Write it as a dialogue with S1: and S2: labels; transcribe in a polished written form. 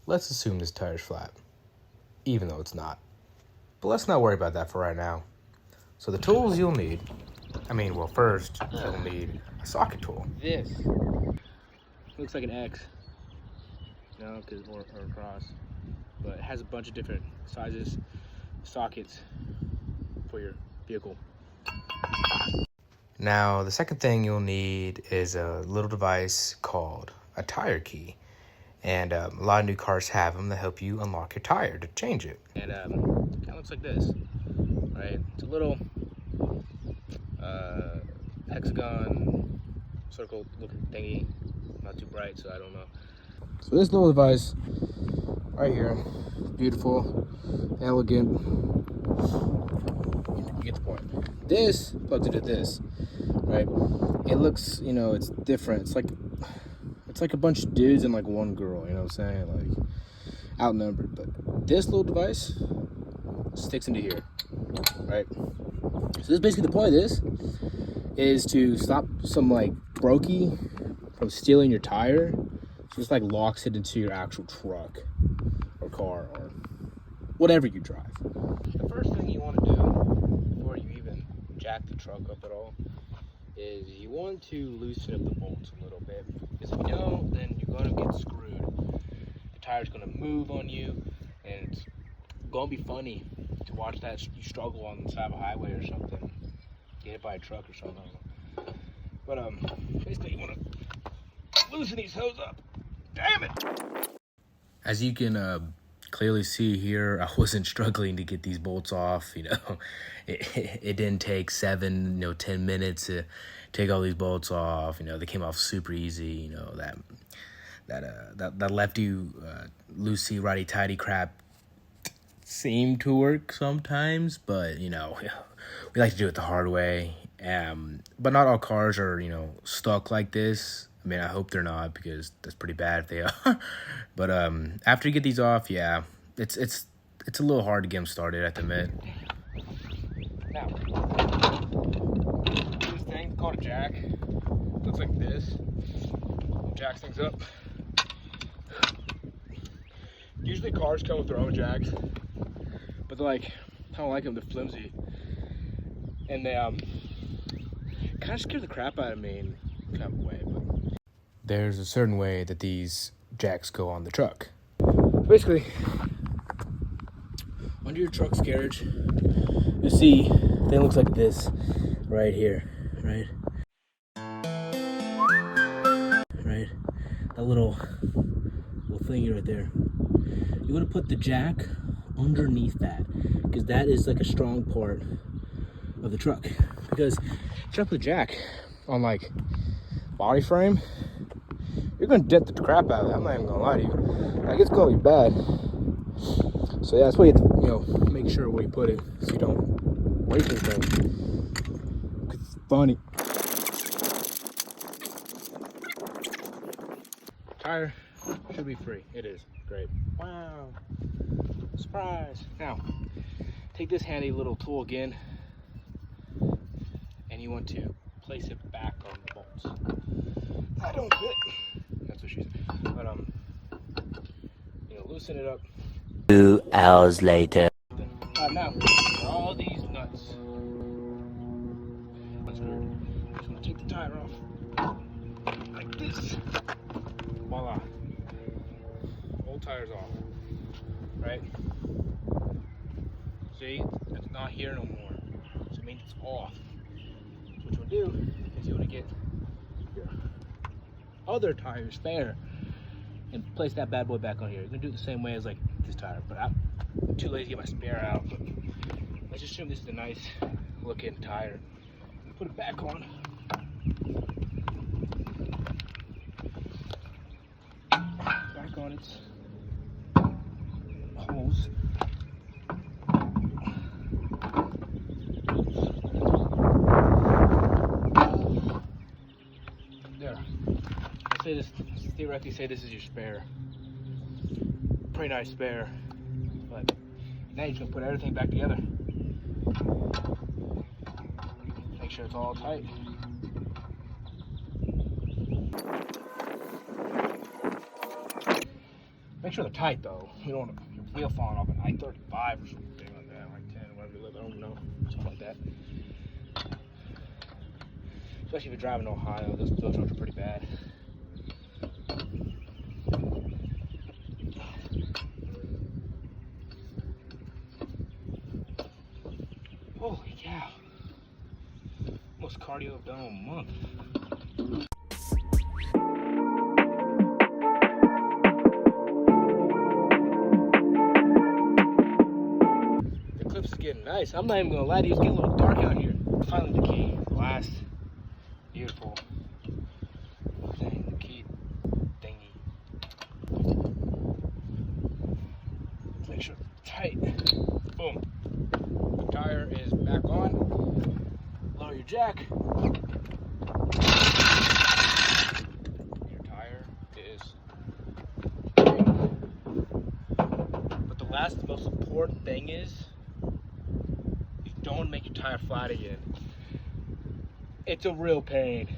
S1: let's assume this tire's flat, even though it's not. But let's not worry about that for right now. So the tools you'll need, first you'll need a socket tool.
S2: This looks like an X, or a cross, but it has a bunch of different sizes, sockets for your vehicle.
S1: Now, the second thing you'll need is a little device called a tire key. And a lot of new cars have them that help you unlock your tire to change it.
S2: And it kind of looks like this, right? It's a little hexagon circle looking thingy. Not too bright, so I don't know. So this little device right here, beautiful, elegant. You get the point. This plugs into this, right? It looks, it's different. It's like a bunch of dudes and like one girl, you know what I'm saying? Like outnumbered. But this little device sticks into here, right? So this basically the point of this is to stop some like brokey from stealing your tire. So just like locks it into your actual truck or car or whatever you drive. The first thing you want to do before you even jack the truck up at all is you want to loosen up the bolts a little bit, because if you don't, then you're going to get screwed. The tire's going to move on you, and it's going to be funny to watch that you struggle on the side of a highway or something, get hit by a truck or something. But basically you want to loosen these hoses up. Damn it!
S1: As you can clearly see here, I wasn't struggling to get these bolts off. It didn't take 10 minutes to take all these bolts off. They came off super easy. That lefty loosey righty tighty crap seemed to work sometimes, but we like to do it the hard way. But not all cars are stuck like this. I hope they're not, because that's pretty bad if they are. But after you get these off, yeah, it's a little hard to get them started, I have to admit.
S2: Now, this thing called a jack looks like this. Jacks things up. Usually cars come with their own jacks, but they're like, I don't like them, they're flimsy. And they kind of scare the crap out of me in kind of a way. But
S1: There's a certain way that these jacks go on the truck.
S2: basically, under your truck's carriage, you see a thing looks like this right here, right? Right? That little thingy right there. You want to put the jack underneath that, because that is like a strong part of the truck. Because if you try to put the jack on like body frame, you're gonna dent the crap out of it. I'm not even gonna lie to you. Like, it's gonna be bad. So yeah, that's why you have to, make sure where you put it so you don't break anything. 'Cause it's funny. Tire should be free. It is. Great. Wow. Surprise. Now, take this handy little tool again, and you want to place it back on the bolts. I don't fit. That's what she said. But loosen it up.
S3: 2 hours later.
S2: Now, all these nuts. Just want to take the tire off like this. Voila. Old tire's off. Right? See, it's not here no more. So it means it's off. So what you want to do is you want to get your other tire spare and place that bad boy back on here. You're gonna do it the same way as like this tire, but I'm too lazy to get my spare out. But let's assume this is a nice looking tire. Put it back on. Back on its holes. There. Theoretically say this is your spare. Pretty nice spare. But now you're just gonna put everything back together. Make sure it's all tight. Make sure they're tight though. You don't want your wheel falling off an I-35 or something like that, like 10, wherever you live. I don't know, something like that. Especially if you're driving to Ohio, those roads are pretty bad. Holy cow. Most cardio I've done in a month. The clips is getting nice. I'm not even gonna lie to you, it's getting a little dark out here. Finally the key. Last. Beautiful. Dang, the key thingy. Let's make sure it's tight. Boom. The tire is back on. Lower your jack. Your tire is in. But the last most important thing is you don't make your tire flat again. It's a real pain.